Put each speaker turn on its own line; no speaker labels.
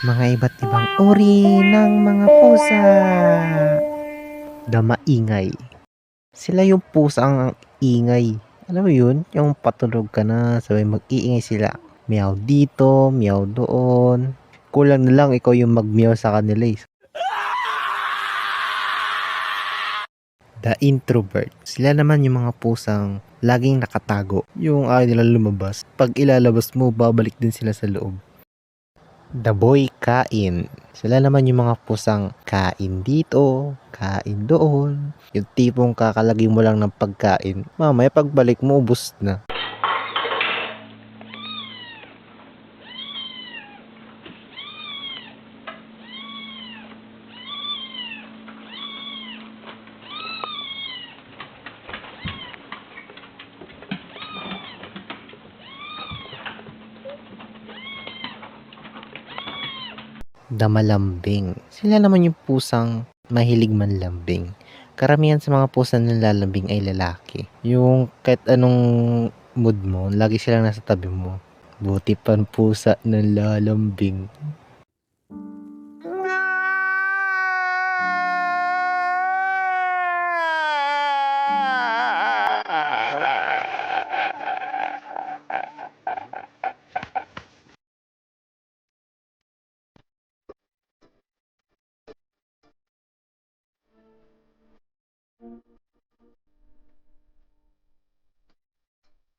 Mga iba't ibang uri ng mga pusa na maingay. Sila yung pusang ingay. Alam mo yun? Yung patulog ka na, sabay mag-iingay sila. Meow dito, meow doon. Kulang na lang ikaw yung mag-meow sa kanila eh. The introvert. Sila naman yung mga pusang laging nakatago. Yung ayaw nila lumabas. Pag ilalabas mo, babalik din sila sa loob. The boy kain. Sila naman yung mga pusang kain dito, kain doon. Yung tipong kakalagay mo lang ng pagkain. Mamaya pagbalik mo, ubos na. Damalambing. Sila naman yung pusang mahilig manlambing. Karamihan sa mga pusa na lalambing ay lalaki. Yung kahit anong mood mo, lagi silang nasa tabi mo. Buti pan pusa na lalambing.